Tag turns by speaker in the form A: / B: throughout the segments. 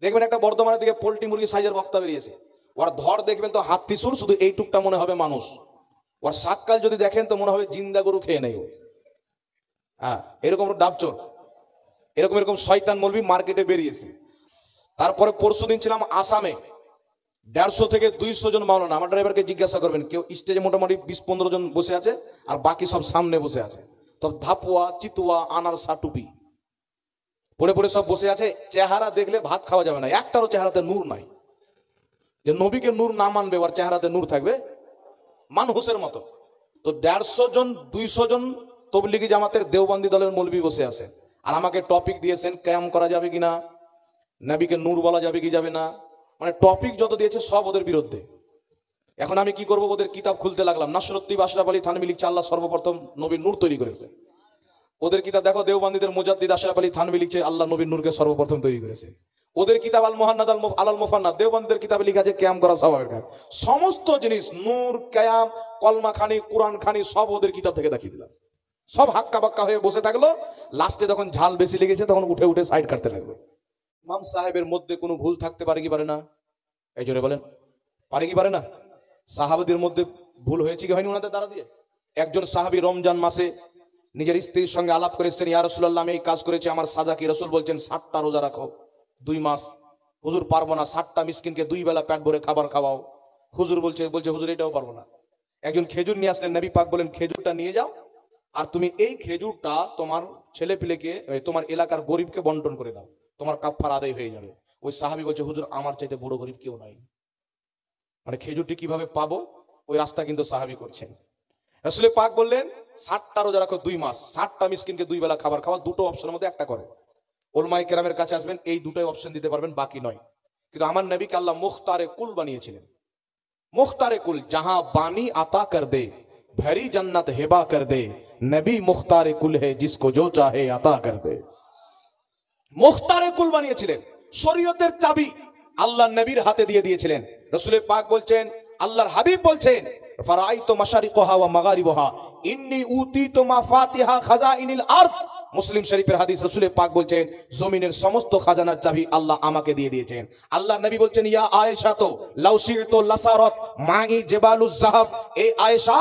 A: দেখবেন একটা বর্ধমানের দিকে পোল্ট্রি মুরগি সাইজের বক্তা বেরিয়েছে, ওর ধর দেখবেন তো হাতি সুর, শুধু এইটুকটা মনে হবে মানুষ। ওর সাতকাল যদি দেখেন তো মনে হবে জিন্দা গরু খেয়ে নেই ও। হ্যাঁ, এরকম ডাবচোর, এরকম এরকম শয়তান মৌলবি মার্কেটে বেরিয়েছে। তারপরে পরশুদিন ছিলাম আসামে, 150 থেকে 200 জন মাওলানা। আমার ড্রাইভারকে জিজ্ঞাসা করবেন, কেউ স্টেজে মোটামুটি 20-15 জন বসে আছে, আর বাকি সব সামনে বসে আছে। তো ধাপুয়া, চিতুয়া, আনারসা, টুপি পরে পরে সব বসে আছে। চেহারা দেখলে ভাত খাওয়া যাবে না, একটারও চেহারাতে নূর নাই। যে নবীকে নূর না মানবে, ওর চেহারাতে নূর থাকবে মানহুসের মতো। তো 150 জন 200 জন তবলিগি জামাতের দেওবন্দি দলের মৌলবি বসে আছে, আর আমাকে টপিক দিয়েছেন কিয়াম করা যাবে কিনা, নবীকে নূর বলা যাবে কি যাবে না। মানে টপিক যত দিয়েছে সব ওদের বিরুদ্ধে। এখন আমি কি করব, ওদের কিতাব খুলতে লাগলাম। নাসরুদ্দিন আশরাফ আলী থানভী লিখছে আল্লাহ সর্বপ্রথম নবীর নূর তৈরি করেছে। ওদের কিতাব দেখো, দেওবন্দীদের মুজাদ্দিদ আশরাফ আলী থানভী লিখছে আল্লাহ নবীর নূরকে সর্বপ্রথম তৈরি করেছে। ওদের কিতাব আল মুহান্নাদ আল মুফান্নাদ, দেওবন্দীদের কিতাবে লেখা আছে কিয়াম করা স্বাভাবিক কাজ। সমস্ত জিনিস নূর, কিয়াম, কলমা খানি, কোরআন খানি সব ওদের কিতাব থেকে দেখিয়ে দিলাম। সব হাক্কা বাক্কা হয়ে বসে থাকলো। লাস্টে যখন ঝাল বেশি লেগেছে তখন উঠে উঠে সাইড কাটতে লাগলো। ইমাম সাহেবের মধ্যে কোনো ভুল থাকতে পারে কি পারে না? এই জোরে বলেন, পারে কি পারে না? সাহাবাদের মধ্যে ভুল হয়েছে কি হয়নি ওনাদের দ্বারা দিয়ে? একজন সাহাবী রমজান মাসে নিজের স্ত্রীর সঙ্গে আলাপ করেছেন, ইয়া রাসূলুল্লাহ আমি এই কাজ করেছি, আমার সাজা কি? রাসূল বলছেন 60টা রোজা রাখো 2 মাস। হুজুর পারবো না, 60টা মিসকিনকে 2 বেলা পেট ভরে খাবার খাওয়াও। হুজুর বলছে হুজুর এটাও পারবো না। একজন খেজুর নিয়ে আসলেন, নবী পাক বলেন খেজুরটা নিয়ে যাও, আর তুমি এই খেজুরটা তোমার ছেলে পেলেকে, তোমার এলাকার গরিবকে বন্টন করে দাও, তোমার কাফারা আদায় হয়ে যাবে। ওই সাহাবী বলছে হুজুর আমার চাইতে বড় গরিব কেউ নাই। মানে খেজুরটি কিভাবে পাবো ওই রাস্তা কিন্তু সাহাবী করছেন। রাসূল পাক বললেন 60টা রোজা রাখো 2 মাস, 60টা মিসকিনকে 2 বেলা খাবার খাওয়া। দুটো অপশনের মধ্যে একটা করে। উলামায়ে কেরামের কাছে আসবেন, এই দুটোই অপশন দিতে পারবেন, বাকি নয়। কিন্তু আমার নবীকে আল্লাহ মুখতারে কুল বানিয়েছিলেন। মুখতারে কুল, জাহাं বাनी আতা কর দে, ভরি জান্নাত হেবা কর দে, নবী মুখতারে কুল হে জিসকো জো চাহে আতা কর দে। মুখতারে কুল বানিয়েছিলেন। শরীয়তের চাবি আল্লাহ নবীর হাতে দিয়ে দিয়েছিলেন। রাসূল পাক বলছেন, আল্লাহর হাবিব বলছেন, ফারাইতু মাশারিকুহা ওয়া মাগারিবুহা ইন্নী উতিতু মাফাতিহা খাজাইনিল আরদ। মুসলিম শরীফের হাদিস, রাসূল পাক বলছেন জমিনের সমস্ত খাজানার চাবি আল্লাহ আমাকে দিয়ে দিয়েছেন। আল্লাহ নবী বলছেন, ইয়া আয়েশা তো লাউ শিরতু লাসারাত মাই জিবালুজ যাহাব, এই আয়েশা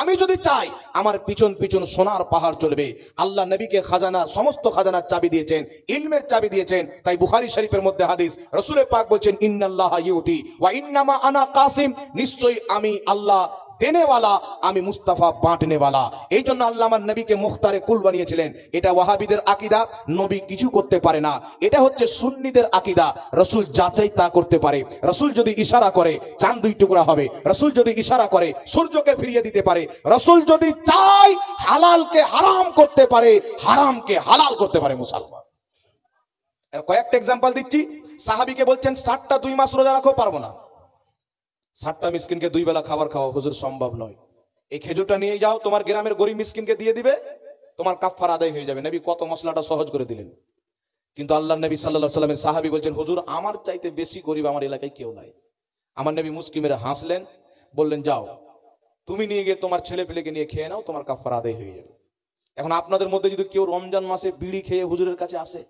A: আমি যদি চাই আমার পিছন পিছন সোনার পাহাড় চলবে। আল্লাহ নবীকে খাজানার সমস্ত খাজানার চাবি দিয়েছেন, ইলমের চাবি দিয়েছেন। তাই বুখারী শরীফের মধ্যে হাদিস, রাসূল পাক বলছেন ইন্নাল্লাহা ইউতি ওয়া ইন্নামা আনা কাসিম, নিশ্চয়ই আমি আল্লাহ দেনেওয়ালা, আমি মুস্তাফা বাঁটনেওয়ালা। এই জন্য আল্লাহ আমার নবীকে মুখতারে কুল বানিয়েছিলেন। এটা ওয়াহাবিদের আকীদা, নবী কিছু করতে পারে না। এটা হচ্ছে সুন্নিদের আকীদা, রাসূল যা চাই তা করতে পারে। রাসূল যদি ইশারা করে চাঁদ 2 টুকরা হবে, রাসূল যদি ইশারা করে সূর্যকে ফিরিয়ে দিতে পারে, রাসূল যদি চায় হালালকে হারাম করতে পারে, হারামকে হালাল করতে পারে মুসলমান। এর কয়েকটা एग्जांपल দিচ্ছি। সাহাবীকে বলছেন 60টা 2 মাস রোজা রাখো, পারবো না। 60টা মিসকিনকে 2 বেলা খাবার খাওয়া হুজুর সম্ভব নয়। এই খেজুরটা নিয়ে যাও, তোমার গ্রামের গরিব মিসকিনকে দিয়ে দিবে, তোমার কাফারা আদায় হয়ে যাবে। নবী কত মশলাটা সহজ করে দিলেন। কিন্তু আল্লাহর নবী সাল্লাল্লাহু আলাইহি ওয়াসাল্লামের সাহাবী বলছেন, হুজুর আমার চাইতে বেশি গরিব আমার এলাকায় কেউ নাই। আমার নবী মুস্কি মেরে হাসলেন, বললেন যাও তুমি নিয়ে গিয়ে তোমার ছেলে পেলেকে নিয়ে খেয়ে নাও, তোমার কাফারা আদায় হয়ে যাবে। এখন আপনাদের মধ্যে যদি কেউ রমজান মাসে বিড়ি খেয়ে হুজুরের কাছে আসে,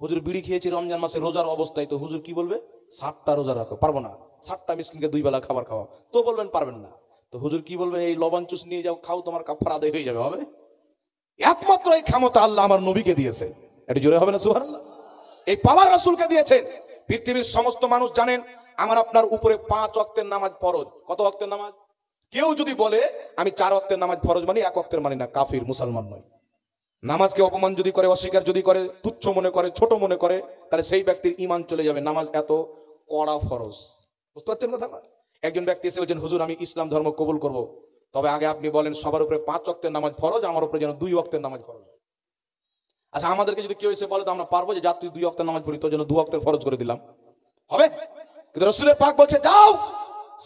A: হুজুর বিড়ি খেয়েছি রমজান মাসে রোজার অবস্থায়, তো হুজুর কি বলবে? 60টা রোজা রাখো, পারবো না। 60টা মিসকিনকে 2 বেলা খাবার খাওয়া, তো বলবেন পারবেন না। তো হুজুর কি বলবে? এই লবণ চুষ নিয়ে যাও, খাও, তোমার কাফারা আদায় হয়ে যাবে। হবে? একমাত্র এই ক্ষমতা আল্লাহ আমার নবীকে দিয়েছে। এটা জোরে হবে না সুবহানাল্লাহ? এই পাওয়ার রাসূলকে দিয়েছেন। পৃথিবীর সমস্ত মানুষ জানেন আমার আপনার উপরে 5 ওয়াক্তের নামাজ ফরজ। কত ওয়াক্তের নামাজ? কেউ যদি বলে আমি 4 ওয়াক্তের নামাজ ফরজ মানি, 1 ওয়াক্তের মানি না, কাফির, মুসলমান নয়। নামাজকে অপমান যদি করে, অস্বীকার যদি করে, তুচ্ছ মনে করে, ছোট মনে করে, তাহলে সেই ব্যক্তির ঈমান চলে যাবে। নামাজ এত কড়া ফরজ, বুঝতে পারছেন কথা? একজন ব্যক্তি এসে বলছেন হুজুর আমি ইসলাম ধর্ম কবুল করব, তবে আগে আপনি বলেন সবার উপরে 5 ওয়াক্তের নামাজ ফরজ, আমার উপরে যেন 2 ওয়াক্তের নামাজ ফরজ। আচ্ছা আমাদেরকে যদি কেউ এসে বলে তো আমরা পারবো যে যা তুই 2 ওয়াক্তের নামাজ পড়ি, তোর জন্য 2 ওয়াক্তের ফরজ করে দিলাম, হবে? কিন্তু রাসূল পাক বলছে যাও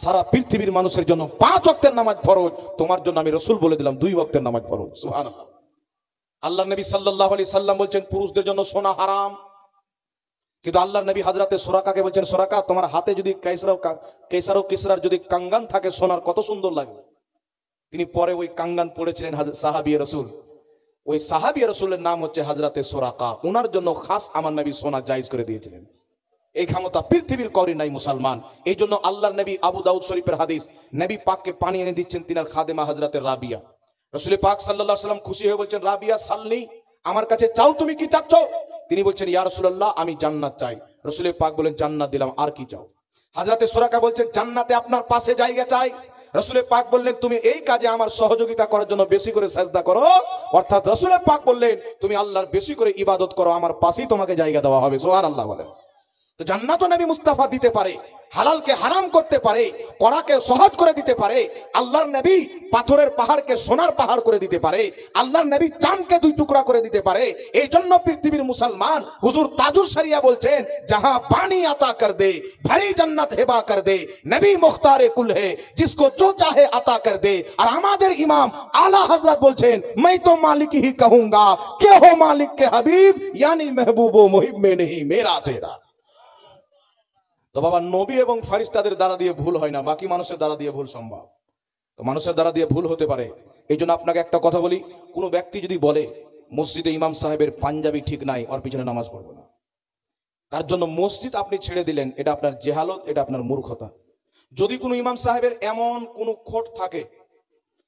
A: সারা পৃথিবীর মানুষের জন্য 5 ওয়াক্তের নামাজ ফরজ, তোমার জন্য আমি রাসূল বলে দিলাম 2 ওয়াক্তের নামাজ ফরজ। সুবহানাল্লাহ। আল্লাহ নবী সাল্লাল্লাহু আলাইহি সাল্লাম বলছেন পুরুষদের জন্য সোনা হারাম, কিন্তু আল্লাহ নবী হযরতে সুরাকাকে বলছেন সুরাকা তোমার হাতে যদি কায়সার ও কিসরার যদি কাঙ্গান থাকে সোনার, কত সুন্দর লাগবে। তিনি পরে ওই কাঙ্গান পড়েছিলেন সাহাবী রাসূল। ওই সাহাবী রাসূলের নাম হচ্ছে হযরতে সুরাকা। ওনার জন্য খাস আমার নবী সোনা জায়েজ করে দিয়েছিলেন। এই ক্ষমতা পৃথিবীর কারোর নাই মুসলমান। এই জন্য আল্লাহর নবী, আবু দাউদ শরীফের হাদিস, নবী পাককে পানি এনে দিচ্ছেন তিনার খাদেমা হযরতে রাবিয়া। রাসূল পাক সাল্লাল্লাহু আলাইহি ওয়াসাল্লাম খুশি হয়ে বলছেন, রাবিয়া সাল্লি, আমার কাছে চাও, তুমি কি চাচ্ছ? তিনি বলছেন, ইয়া রাসূলুল্লাহ, আমি জান্নাত চাই। রাসূল পাক বলেন, জান্নাত দিলাম, আর কি চাও? হযরতে সুরাকা বলছেন, জান্নাতে আপনার পাশে জায়গা চাই। রাসূল পাক বললেন, তুমি এই কাজে আমার সহযোগিতা করার জন্য বেশি করে সাজদা করো। অর্থাৎ রাসূল পাক বললেন, তুমি আল্লাহর বেশি করে ইবাদত করো, আমার পাশেই তোমাকে জায়গা দেওয়া হবে। সুবহানাল্লাহ বলেন। তো জান্নাত নবী মুস্তাফা দিতে পারে, হালালকে হারাম করতে পারে, কড়াকে সহজ করে দিতে পারে। আল্লাহর নবী পাথরের পাহাড়কে সোনার পাহাড় করে দিতে পারে। আল্লাহর নবী চাঁদকে দুই টুকরা করে দিতে পারে। এই জন্য পৃথিবীর মুসলমান হুজুর তাজুল শরিয়া বলছেন, যাহা পানি আতা কর দে ভরি জান্নাত হেবা কর দে, নবী মুখতারে কুল হে জিসকো जो चाहे আতা কর দে। আর আমাদের ইমাম আলা হযরত বলছেন, मैं तो मालिक ही कहूंगा के हो मालिक के हबीब, यानी महबूब व मुहिब में नहीं मेरा तेरा। তো বাবা, নবী এবং ফেরেশতাদের দ্বারা দিয়ে ভুল হয় না, বাকি মানুষের দ্বারা দিয়ে ভুল সম্ভব। তো মানুষের দ্বারা দিয়ে ভুল হতে পারে। এই জন্য আপনাকে একটা কথা বলি, কোনো ব্যক্তি যদি বলে মসজিদে ইমাম সাহেবের পাঞ্জাবি ঠিক নাই, ওর পিছনে নামাজ পড়বে না, তার জন্য মসজিদ আপনি ছেড়ে দিলেন, এটা আপনার জেহালত, এটা আপনার মূর্খতা। যদি কোনো ইমাম সাহেবের এমন কোনো খোট থাকে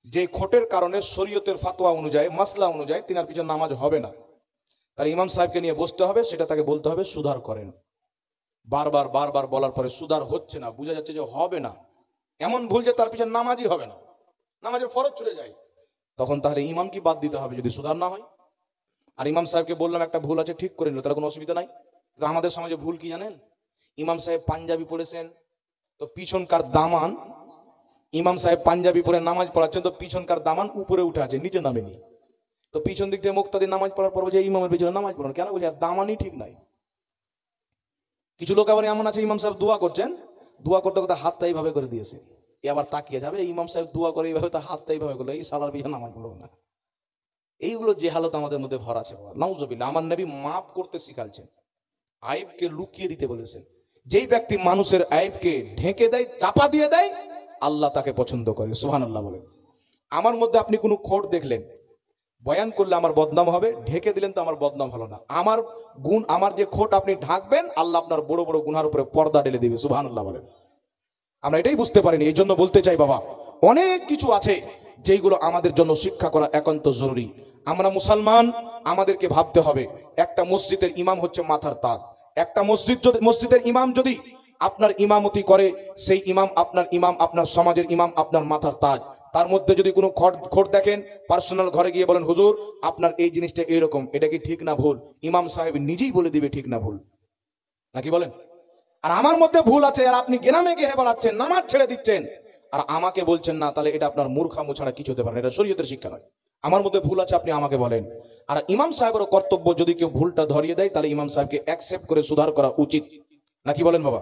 A: যে খোটের কারণে শরীয়তের ফাতোয়া অনুযায়ী, মাসলা অনুযায়ী তিনার পিছনে নামাজ হবে না, তার ইমাম সাহেবকে নিয়ে বসতে হবে, সেটা তাকে বলতে হবে সুধার করেন। বারবার বারবার বলার পরে সুধার হচ্ছে না, বোঝা যাচ্ছে যে হবে না, এমন ভুল যে তার পিছনে নামাজই হবে না, নামাজের ফরজ চলে যায়, তখন তাহলে ইমাম কি বাদ দিতে হবে যদি সুধার না হয়। আর ইমাম সাহেবকে বললাম একটা ভুল আছে, ঠিক করে নিল, তার কোনো অসুবিধা নাই। আমাদের সমাজে ভুল কি জানেন? ইমাম সাহেব পাঞ্জাবি পড়েছেন, তো পিছনকার দামান, ইমাম সাহেব পাঞ্জাবি পরে নামাজ পড়াচ্ছেন, তো পিছনকার দামান উপরে উঠে আছে, নিচে নামেনি। তো পিছন দিক দিয়ে মুক্তাদি নামাজ পড়ার পর বলছে ইমামের পিছনে নামাজ পড়ান কেন? বলছে আর দামানই ঠিক নাই। কিছু লোক আবার এমন আছে, ইমাম সাহেব দোয়া করছেন, দোয়া করতে করতে হাতটা এইভাবে করে দিয়েছে, এবার তাকিয়ে যাবে ইমাম সাহেব দোয়া করে এইভাবে, তো হাতটা এইভাবে করলো, এই সালার পিছনে নামাজ পড়বো না। এইগুলো যে হালত আমাদের মধ্যে ভরা আছে, নাউজুবিল্লাহ। আমার নবী মাফ করতে শিখালছেন, আইবকে লুকিয়ে দিতে বলেছেন। যেই ব্যক্তি মানুষের আইবকে ঢেকে দেয়, চাপা দিয়ে দেয়, আল্লাহ তাকে পছন্দ করে। সুবহানাল্লাহ বলেন। আমার মধ্যে আপনি কোনো খোট দেখলেন, বয়ান করলে আমার বদনাম হবে, ঢেকে দিলেন তো আমার বদনাম হলো না। আমার গুণ, আমার যে খোট আপনি ঢাকবেন, আল্লাহ আপনার বড় বড় গুনার উপরে পর্দা ঢেলে দিবে। সুবহানাল্লাহ বলেন। আমরা এটাই বুঝতে পারিনি। এই জন্য বলতে চাই বাবা, অনেক কিছু আছে যেগুলো আমাদের জন্য শিক্ষা করা একান্ত জরুরি। আমরা মুসলমান, আমাদেরকে ভাবতে হবে, একটা মসজিদের ইমাম হচ্ছে মাথার তাজ। একটা মসজিদের ইমাম যদি আপনার ইমামতি করে, সেই ইমাম আপনার সমাজের ইমাম, আপনার মাথার তাজ। তার মধ্যে যদি কোনো খোট দেখেন, পার্সোনাল ঘরে গিয়ে বলেন, হুজুর আপনার এই জিনিসটা এরকম, এটা কি ঠিক না ভুল? ইমাম সাহেব নিজেই বলে দিবে ঠিক না ভুল, নাকি বলেন? আর আমার মধ্যে ভুল আছে, আর আপনি গ্রামে গিয়ে বেড়াচ্ছেন, নামাজ ছেড়ে দিচ্ছেন, আর আমাকে বলছেন না, তাহলে এটা আপনার মূর্খামো ছাড়া কিছু হতে পারে না, এটা শরীয়তের শিক্ষা নয়। আমার মধ্যে ভুল আছে, আপনি আমাকে বলেন। আর ইমাম সাহেবেরও কর্তব্য, যদি কেউ ভুলটা ধরিয়ে দেয়, তাহলে ইমাম সাহেবকে অ্যাকসেপ্ট করে সুধার করা উচিত, নাকি বলেন বাবা?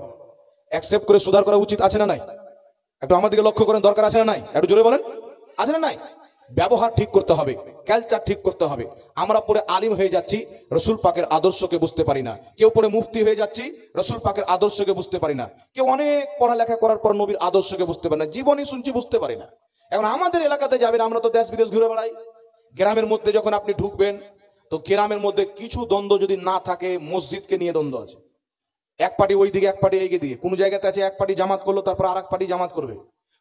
A: অ্যাকসেপ্ট করে সুধার করা উচিত আছে না নাই? একটু আমার দিকে লক্ষ্য করেন, দরকার আছে না নাই? একটু জোরে বলেন, আছে না নাই? ব্যবহার ঠিক করতে হবে, কালচার ঠিক করতে হবে। আমরা পরে আলিম হয়ে যাচ্ছি, রসুল পাকের আদর্শকে বুঝতে পারি না। কেউ পরে মুফতি হয়ে যাচ্ছি, রসুল পাকের আদর্শকে বুঝতে পারি না। কেউ অনেক পড়ালেখা করার পর নবীর আদর্শকে বুঝতে পারি না, জীবনই শুনছি বুঝতে পারি না। এখন আমাদের এলাকাতে যাবেন, আমরা তো দেশ বিদেশ ঘুরে বেড়াই। গ্রামের মধ্যে যখন আপনি ঢুকবেন, তো গ্রামের মধ্যে কিছু দ্বন্দ্ব যদি না থাকে, মসজিদকে নিয়ে দ্বন্দ্ব আছে। এক পার্টি ওই দিকে, এক পার্টি এই দিকে। কোন জায়গাতে আছে এক পার্টি জামাত করলো, তারপর আর এক পার্টি জামাত করবে।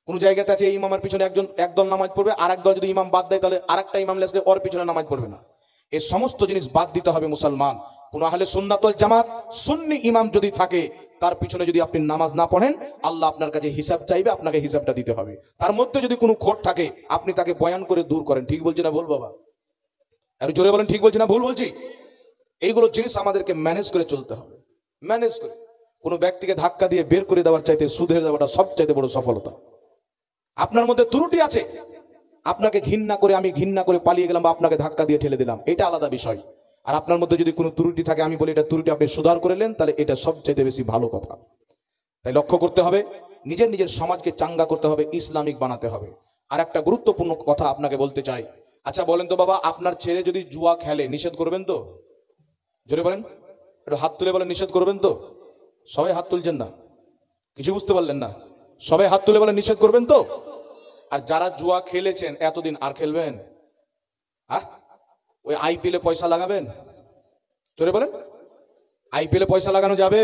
A: কোন জায়গাতে আছে এই ইমামের পিছনে একদল নামাজ পড়বে, আর এক দল যদি ইমাম বাদ দেয়, তাহলে আরেকটা ইমাম লেসলে ওর পিছনে নামাজ পড়বে না। এই সমস্ত জিনিস বাদ দিতে হবে মুসলমান। কোন আহলে সুন্নাত ওয়াল জামাত সুন্নি ইমাম যদি থাকে, তার পিছনে যদি আপনি নামাজ না পড়েন, আল্লাহ আপনার কাছে হিসাব চাইবে, আপনাকে হিসাবটা দিতে হবে। তার মধ্যে যদি কোনো খোট থাকে, আপনি তাকে বয়ান করে দূর করেন। ঠিক বলছি না ভুল বাবা? আর জোরে বলেন, ঠিক বলছি না ভুল বলছি? এইগুলো জিনিস আমাদেরকে ম্যানেজ করে চলতে হবে, ম্যানেজ করে। কোনো ব্যক্তিকে ধাক্কা দিয়ে বের করে দেওয়ার চাইতে সুধের দেওয়াটা সবচাইতে বড় সফলতা। আপনার মধ্যে ত্রুটি আছে, আপনাকে ঘৃণা করে, আমি ঘৃণা করে পালিয়ে গেলাম, বা আপনাকে ধাক্কা দিয়ে ঠেলে দিলাম, এটা আলাদা বিষয়। আর আপনার মধ্যে যদি কোনো ত্রুটি থাকে, আমি বলি এটা ত্রুটি আপনি সুধার করলেন, তাহলে এটা সবচাইতে বেশি ভালো কথা। তাই লক্ষ্য করতে হবে, নিজের সমাজকে চাঙ্গা করতে হবে, ইসলামিক বানাতে হবে। আর একটা গুরুত্বপূর্ণ কথা আপনাকে বলতে চাই। আচ্ছা বলেন তো বাবা, আপনার ছেলে যদি জুয়া খেলে, নিষেধ করবেন তো? জোরে বলেন, একটু হাত তুলে বলেন, নিষেধ করবেন তো? সবাই হাত তুলছেন না, কিছু বুঝতে পারলেন না। সবাই হাত তুলে বলেন, নিষেধ করবেন তো? আর যারা জুয়া খেলেছেন এতদিন, আর খেলবেন? ওই আইপিএলে পয়সা লাগাবেন? জোরে বলেন, আইপিএলে পয়সা লাগানো যাবে?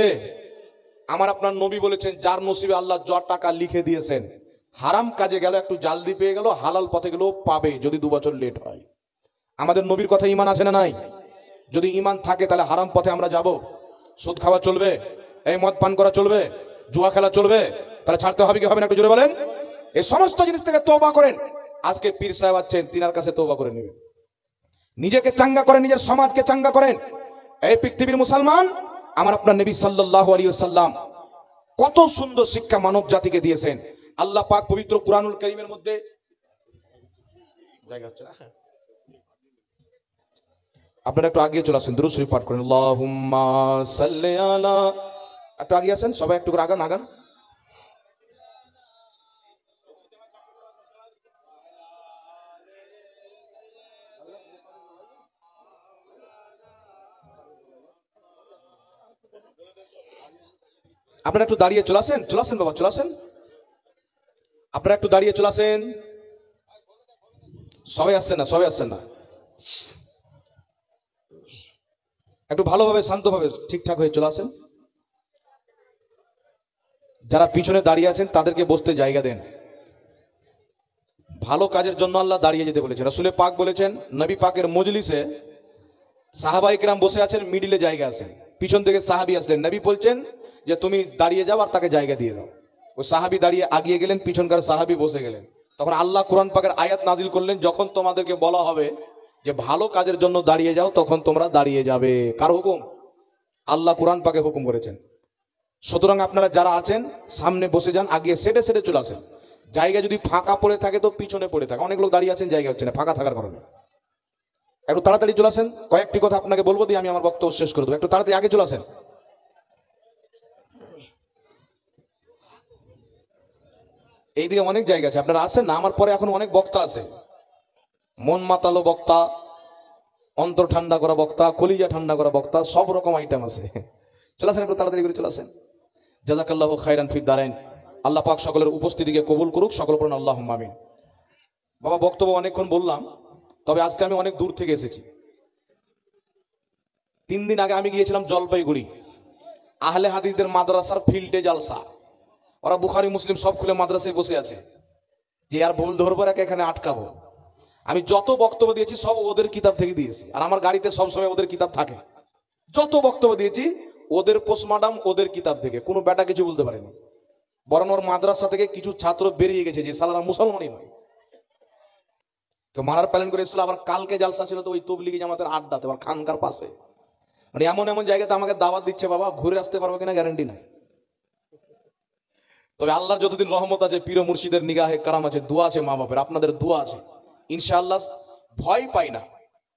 A: আমার আপনার নবী বলেছেন যার নসিবে আল্লাহ টাকা লিখে দিয়েছেন, হারাম কাজে গেল একটু জালদি পেয়ে গেল, হালাল পথে গেলেও পাবে যদি 2 বছর লেট হয়। আমাদের নবীর কথা ঈমান আছে না নাই? যদি ঈমান থাকে তাহলে হারাম পথে আমরা যাব? সুদ খাওয়া চলবে? এই মদ পান করা চলবে? জুয়া খেলা চলবে? তাহলে ছাড়তে হবে কি হবে না একটু জোরে বলেন। এই সমস্ত জিনিস থেকে তওবা করেন। আজকে পীর সাহেব আছেন, তিনার কাছে তওবা করে নেবেন। নিজেকে চাঙ্গা করেন, নিজের সমাজকে চাঙ্গা করেন। এই পৃথিবীর মুসলমান, আমার আপনার নবী সাল্লাল্লাহু আলাইহি ওয়াসাল্লাম কত সুন্দর শিক্ষা মানব জাতিকে দিয়েছেন। আল্লাহ পাক পবিত্র কুরআনুল কারীমের মধ্যে জায়গা হচ্ছে না, আপনারা একটু আগে চলে আসেন, দুরূদ শরীফ পাঠ করেন। আল্লাহুম্মা সাল্লি আলা, একটু আগে আসেন সবাই, একটু করে আগান আগান। আপনারা একটু দাঁড়িয়ে চলে আসেন, চলে আসেন বাবা, চলে আসেন। আপনারা একটু দাঁড়িয়ে চলে আসেন। সবাই আসছেন না, সবাই আসছেন না। একটু ভালোভাবে শান্তভাবে ঠিকঠাক হয়ে চলে আসেন। যারা পিছনে দাঁড়িয়ে আছেন তাদেরকে বসতে জায়গা দেন। ভালো কাজের জন্য আল্লাহ দাঁড়িয়ে যেতে বলেছেন। রাসূল পাক বলেছেন, নবী পাকের মজলিসে সাহাবায়ে কেরাম বসে আছেন, মিডিলে জায়গা আছে, পিছন থেকে সাহাবী আসলেন, নবী বলছেন যে তুমি দাঁড়িয়ে যাও আর তাকে জায়গা দিয়ে দাও। ওই সাহাবী দাঁড়িয়ে আগিয়ে গেলেন, পিছনকার সাহাবী বসে গেলেন। তখন আল্লাহ কোরআন পাকের আয়াত নাজিল করলেন, যখন তোমাদেরকে বলা হবে যে ভালো কাজের জন্য দাঁড়িয়ে যাও, তখন তোমরা দাঁড়িয়ে যাবে। কার হুকুম? আল্লাহ কোরআন পাকে হুকুম করেছেন। সুতরাং আপনারা যারা আছেন সামনে বসে যান, আগে সেটে সেটে চলে আসেন। জায়গা যদি ফাঁকা পড়ে থাকে তো পিছনে পড়ে থাকে, অনেক লোক দাঁড়িয়ে আছেন জায়গা হচ্ছে না ফাঁকা থাকার কারণে। একটু তাড়াতাড়ি চলে আসেন। কয়েকটি কথা আপনাকে বলবো দিয়ে আমি আমার বক্তব্য শেষ করে দেবো, একটু তাড়াতাড়ি আগে চলে আসেন। এইদিকে অনেক জায়গা আছে, আপনারা আসেন না। আমার পরে এখন অনেক বক্তা আছে, মন মাতালো বক্তা, অন্তর ঠান্ডা করা বক্তা, কলিজা ঠান্ডা করা বক্তা, সব রকম আইটেম আছে। চলে আসেন, একটু তাড়াতাড়ি করে চলে আসেন। জাযাকাল্লাহু খাইরান ফিদ দারাইন। আল্লাহ পাক সকলের উপস্থিতিকে কবুল করুক, সকল পড়ুন আল্লাহুম্মা আমিন। বাবা বক্তব্য অনেকক্ষণ বললাম, তবে আজকে আমি অনেক দূর থেকে এসেছি। 3 দিন আগে আমি গিয়েছিলাম জলপাইগুড়ি, আহলে হাদিসদের মাদ্রাসার ফিল্ডে জালসা। ওরা বুখারী মুসলিম সব খুলে মাদ্রাসায় বসে আছে, যে আর ভুল ধরবো একে এখানে আটকাবো। আমি যত বক্তব্য দিয়েছি সব ওদের কিতাব থেকে দিয়েছি, আর আমার গাড়িতে সবসময় ওদের কিতাব থাকে। যত বক্তব্য দিয়েছি ওদের পোস্টমার্টাম, ওদের কিতাব থেকে, কোনো বেটা কিছু বলতে পারেনি। বরং ওর মাদ্রাসা থেকে কিছু ছাত্র বেরিয়ে গেছে যে সালারা মুসলমানই নয়, কেউ মারার প্ল্যান করে এসেছিল। আবার কালকে জালসা ছিল তো ওই তবলিগি জামাতের আড্ডাতে, আবার খানকার পাশে। মানে এমন এমন জায়গাতে আমাকে দাওয়াত দিচ্ছে, বাবা ঘুরে আসতে পারবো কিনা গ্যারান্টি নাই। তবে আল্লাহর যতদিন রহমত আছে, পীর মুর্শিদের নিগাহে কারাম আছে, দোয়া আছে, মা বাপের আপনাদের দোয়া আছে, ইনশাআল্লাহ ভয় পাই না।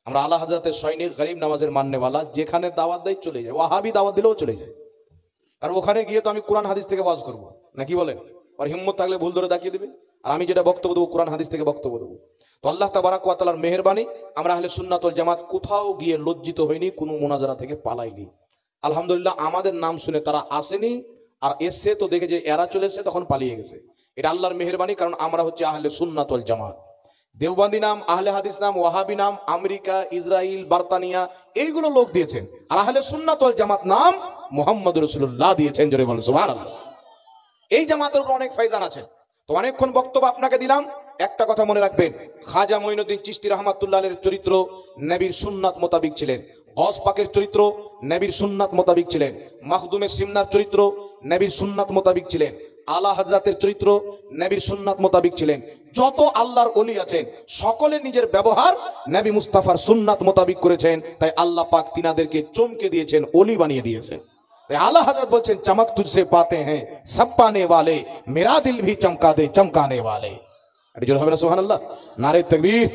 A: আমরা আলা হযরতের সৈনিক, গরিব নামাজের মাননেওয়ালা, যেখানে দাওয়াত দেয় চলে যায়। ওয়াহাবি দাওয়াত দিলেও চলে যায়। আর ওখানে গিয়ে তো আমি কোরআন হাদিস থেকে ওয়াজ করবো না, কি বলেন? আর হিম্মত থাকলে ভুল ধরে দেখিয়ে দিবে। আর আমি যেটা বক্তব্য দেবো কোরআন হাদিস থেকে বক্তব্য দেবো। তো আল্লাহ তাবারাক ওয়া তাআলার মেহেরবানি, আমরা আহলে সুন্নাত ওয়াল জামাত কোথাও গিয়ে লজ্জিত হইনি, কোনো মুনাজারা থেকে পালাইনি। আলহামদুলিল্লাহ, আমাদের নাম শুনে তারা আসেনি, আর এসছে তো দেখে যে এরা চলে এসেছে তখন পালিয়ে গেছে। এটা আল্লাহর মেহেরবানি, কারণ আমরা হচ্ছে আহলে সুন্নাত ওয়াল জামাত। দেওবন্দি নাম, আহলে হাদিস নাম, ওয়াহাবি নাম আমেরিকা, ইসরায়েল, বার্তানিয়া এইগুলো লোক দিয়েছেন, আর আহলে সুন্নাত ওয়াল জামাত নাম মুহাম্মদ রাসূলুল্লাহ দিয়েছেন। জোরে বলেন সুবহানাল্লাহ। এই জামাতের উপর অনেক ফায়জান আছে। তো অনেকক্ষণ বক্তব্য আপনাকে দিলাম, একটা কথা মনে রাখবেন, খাজা মঈনুদ্দিন চিশতি রাহমাতুল্লাহ আলাইহির চরিত্র নবীর সুন্নাত মোতাবিক ছিলেন। গওস পাকের চরিত্র নবীর সুন্নাত মোতাবিক ছিলেন। মাখদুমে সিমনার চরিত্র নবীর সুন্নাত মোতাবিক ছিলেন। আলা হযরতের চরিত্র নবীর সুন্নাত মোতাবিক ছিলেন। যত আল্লাহর ওলি আছেন সকলে নিজের ব্যবহার নবী মুস্তাফার সুন্নাত মোতাবিক করেছেন, তাই আল্লাহ পাক তিনাদেরকে চমকে দিয়েছেন, ওলি বানিয়ে দিয়েছেন। आला हजरत बोलছেন, चमक तुझसे पाते हैं सब पाने वाले, मेरा दिल भी चमका दे चमकाने वाले। अरे जो हमारा सुभान अल्लाह, नारे तकबीर,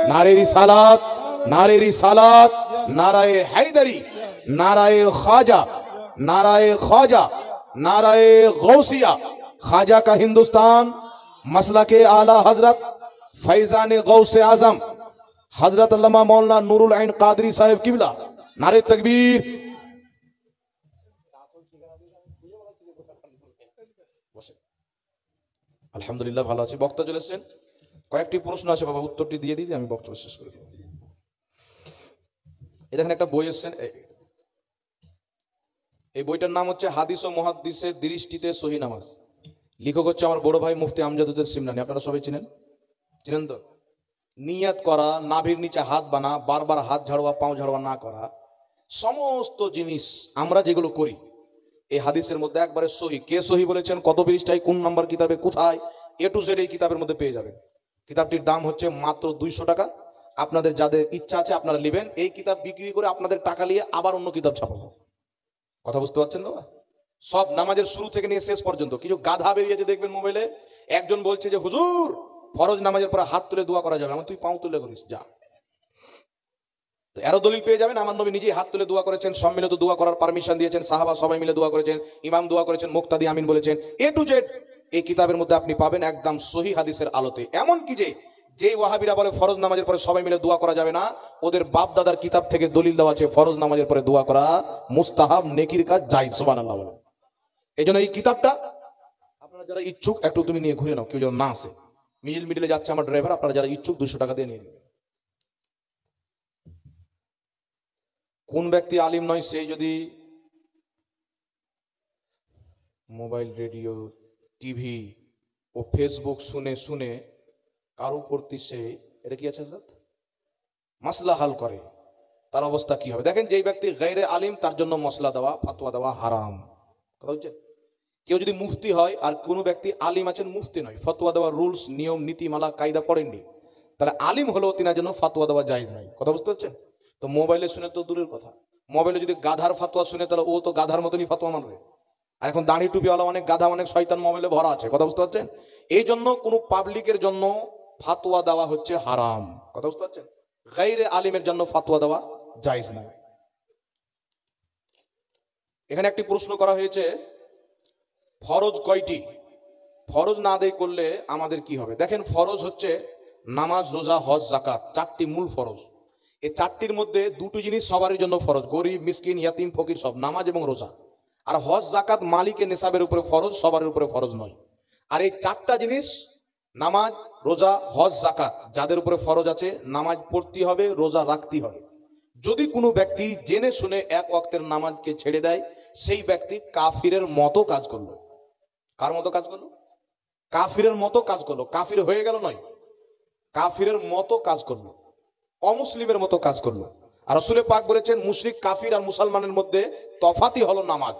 A: नारे रिसालात, नारे रिसालात, नाराए हैदरी, नाराए ख्वाजा, नाराए ख्वाजा, नाराए गौसिया। ख्वाजा का हिंदुस्तान, मसला के आला हजरत फैजान गौस आजम हजरत अल्लामा मौलाना नूरुल ऐन कादरी साहिब किबला। नारे तकबीर। আলহামদুলিল্লাহ ভালো আছি। বক্তা চলে এসেছেন, কয়েকটি প্রশ্ন আছে বাবা, উত্তরটি দিয়ে দিই, আমি বক্তব্য শেষ করে দেব। এই দেখেন একটা বই এসেছেন, এই বইটার নাম হচ্ছে হাদিস ও মুহাদ্দিসের দৃষ্টিতে সহি নামাজ। লেখক হচ্ছে আমার বড় ভাই মুফতি আমজাদুজ্জামান সিমনানি, আপনারা সবাই চিনেন তো। নিয়াত করা, নাভির নিচে হাত বানা, বারবার হাত ঝাড়বা পাও ঝাড়বা না করা, সমস্ত জিনিস আমরা যেগুলো করি এই হাদিসের মধ্যে একবারে সহি। কে সহি বলেছেন, কত পৃষ্ঠায়, কোন নাম্বার কিতাবে, কোথায়, এ টু জেড এই কিতাবের মধ্যে পেয়ে যাবেন। কিতাবটির দাম হচ্ছে মাত্র 200 টাকা। আপনাদের যাদের ইচ্ছা আছে আপনারা নেবেন। এই কিতাব বিক্রি করে আপনাদের টাকা নিয়ে আবার অন্য কিতাব ছাপাবো। কথা বুঝতে পারছেন বাবা? সব নামাজের শুরু থেকে নিয়ে শেষ পর্যন্ত। কিছু গাধা বেরিয়েছে দেখবেন মোবাইলে, একজন বলছে যে হুজুর ফরজ নামাজের পরে হাত তুলে দোয়া করা যাবে। আমার তুই পাও তুলে করিস যা। এরও দলিল পেয়ে যাবেন। আমার নবী নিজেই হাত তুলে দোয়া করেছেন, সম্মিলিত দোয়া করার পারমিশন দিয়েছেন, সাহাবা সবাই মিলে দোয়া করেছেন, ইমাম দোয়া করেছেন, মুক্তাদি আমিন বলেছেন। এ টু জেড এই কিতাবের মধ্যে আপনি পাবেন একদম সহি হাদিসের আলোতে। এমন কি যে ওয়াহাবিরা বলে ফরজ নামাজের পরে সবাই মিলে দোয়া করা যাবে না, ওদের বাপ দাদার কিতাব থেকে দলিল দেওয়া আছে ফরজ নামাজের পরে দোয়া করা মুস্তাহাব, নেকির কাজ, জায়েজ। সুবহানাল্লাহ বলেন। এই জন্য এই কিতাবটা আপনারা যারা ইচ্ছুক একটু তুমি নিয়ে ঘুরে নাও, কেউ যেন না আসে। মিডিলে যাচ্ছে আমার ড্রাইভার, আপনারা যারা ইচ্ছুক 200 টাকা দিয়ে নিয়ে নেবেন। কোন ব্যক্তি আলিম নয় সেই যদি মোবাইল, রেডিও, টিভি ও ফেসবুক শুনে শুনে কারো প্রতি সে এটা কি আছে মাসলা হাল করে, তার অবস্থা কি হবে? দেখেন, যেই ব্যক্তি গায়রে আলিম তার জন্য মসলা দেওয়া, ফাতোয়া দেওয়া হারাম। কথা হচ্ছে, কেউ যদি মুফতি হয় আর কোনো ব্যক্তি আলিম আছেন মুফতি নয়, ফতোয়া দেওয়া রুলস, নিয়ম, নীতিমালা, কায়দা পড়েননি, তাহলে আলিম হলেও তিনার জন্য ফাতোয়া দেওয়া জায়েজ নাই। কথা বুঝতে পারছেন? তো মোবাইলে শুনে তো দূরের কথা, মোবাইলে যদি গাধার ফাতোয়া শুনে তাহলে ও তো গাধার মতনই ফাতোয়া মানবে। আর এখন দাড়ি টুপিওয়ালা অনেক গাধা, অনেক শয়তান মোবাইলে ভরা আছে। কথা বুঝতে পারছেন? এই জন্য কোনো পাবলিকের জন্য ফাতোয়া দেওয়া হচ্ছে হারাম। কথা বুঝতে পারছেন? গায়রে আলিমের জন্য ফাতোয়া দেওয়া জায়েজ নাই। এখানে একটি প্রশ্ন করা হয়েছে, ফরজ কয়টি? ফরজ না আদায় করলে আমাদের কি হবে? দেখেন, ফরজ হচ্ছে নামাজ, রোজা, হজ, যাকাত, 4টি মূল ফরজ। এই 4টির মধ্যে 2টি জিনিস সবারই জন্য ফরজ, গরিব, মিসকিন, ইয়াতিম, ফকির সব, নামাজ এবং রোজা। আর হজ, যাকাত মালিকে নেশাবের উপরে ফরজ, সবার উপরে ফরজ নয়। আর এই 4টা জিনিস নামাজ, রোজা, হজ, যাকাত যাদের উপরে ফরজ আছে, নামাজ পড়তে হবে, রোজা রাখতে হবে। যদি কোনো ব্যক্তি জেনে শুনে এক ওয়াক্তের নামাজকে ছেড়ে দেয়, সেই ব্যক্তি কাফিরের মতো কাজ করলো। কার মতো কাজ করলো? কাফিরের মতো কাজ করলো। কাফির হয়ে গেল নয়, কাফিরের মতো কাজ করলো, অমুসলিমের মতো কাজ করলো। আর রাসূল পাক বলেছেন, মুশরিক, কাফির আর মুসলমানের মধ্যে তফাতই হলো নামাজ।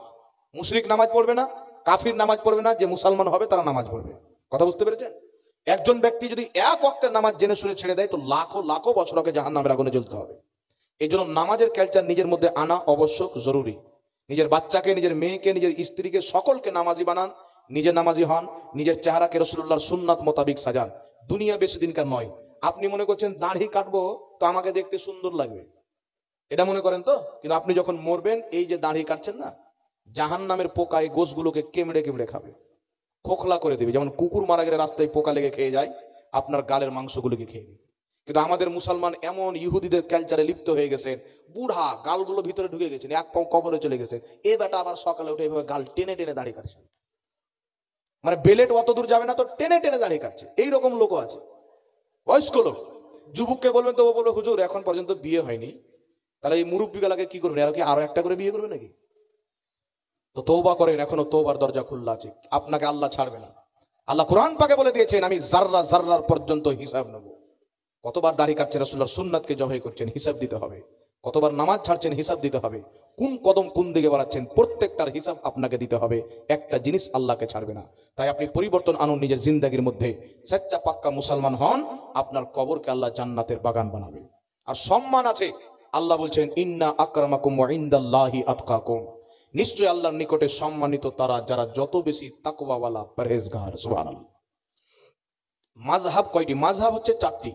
A: মুশরিক নামাজ পড়বে না, কাফির নামাজ পড়বে না, যে মুসলমান হবে তারা নামাজ পড়বে। কথা বুঝতে পেরেছেন? একজন ব্যক্তি যদি এক ওয়াক্তের নামাজ জেনে শুনে ছেড়ে দেয়, তো লাখো লাখো বছর আগে জাহান্নামের আগুনে জ্বলতে হবে। এই জন্য নামাজের কালচার নিজের মধ্যে আনা আবশ্যক, জরুরি। নিজের বাচ্চাকে, নিজের মেয়েকে, নিজের স্ত্রীকে, সকলকে নামাজি বানান, নিজে নামাজি হন, নিজের চেহারাকে রাসূলুল্লাহর সুন্নাত মোতাবিক সাজান। দুনিয়া বেশি দিনকার নয়। আপনি মনে করছেন দাড়ি কাটবো তো আমাকে দেখতে সুন্দর লাগবে, এটা মনে করেন তো, কিন্তু আপনি যখন মরবেন, এই যে দাড়ি কাটছেন না, জাহান্নামের পোকা এই গোশগুলোকে কেমড়ে কেমড়ে খাবে, খোখলা করে দেবে। যেমন কুকুর মারা গেলে রাস্তায় পোকা লেগে খেয়ে যায়, আপনার গালের মাংসগুলোকে খেয়ে নেবে। কিন্তু আমাদের মুসলমান এমন ইহুদিদের কালচারে লিপ্ত হয়ে গেছেন, বুড়া গালগুলো ভিতরে ঢুকে গেছেন, এক পাও কবরে চলে গেছেন। এ বেটা আবার সকালে উঠে এভাবে গাল টেনে টেনে দাড়ি কাটছে, মানে বেলেট অত দূর যাবে না তো টেনে টেনে দাড়ি কাটছে। এইরকম লোকও আছে, বয়স্ক লোক। যুবককে বলবেন তো ও বলবে, হুজুর এখন পর্যন্ত বিয়ে হয়নি। তাহলে এই মুরব্বী গালাকে কি করবেন? এরা কি আরো একটা করে বিয়ে করবে নাকি? তো তওবা করেন, এখনো তওবার দরজা খোলা আছে, আপনাকে আল্লাহ ছাড়বে না। আল্লাহ কোরআন পাকে বলে দিয়েছেন, আমি জাররা জাররার পর্যন্ত হিসাব নেব। কতবার দাড়ি কাটছেন, রাসূলুল্লাহর সুন্নাতকে জবাই করছেন, হিসাব দিতে হবে। কতবার নামাজ ছাড়ছেন, হিসাব দিতে হবে। কোন কদম কোন দিকে বাড়াচ্ছেন, প্রত্যেকটার হিসাব আপনাকে দিতে হবে। একটা জিনিস আল্লাহকে ছাড়বে না। তাই আপনি পরিবর্তন আনুন নিজের জিন্দেগির মধ্যে, সচ্চা পাক্কা মুসলমান হন, আপনার কবরকে আল্লাহ জান্নাতের বাগান বানাবে। আর সম্মান আছে, আল্লাহ বলছেন, ইন্না আকরামাকুম ইনদাল্লাহি আতকাকুম, নিশ্চয় আল্লাহর নিকটে সম্মানিত তারা যারা যত বেশি তাকওয়াওয়ালা, পরহেজগার। সুবহানাল্লাহ। মাযহাব কয়টি? মাযহাব হচ্ছে 4টি,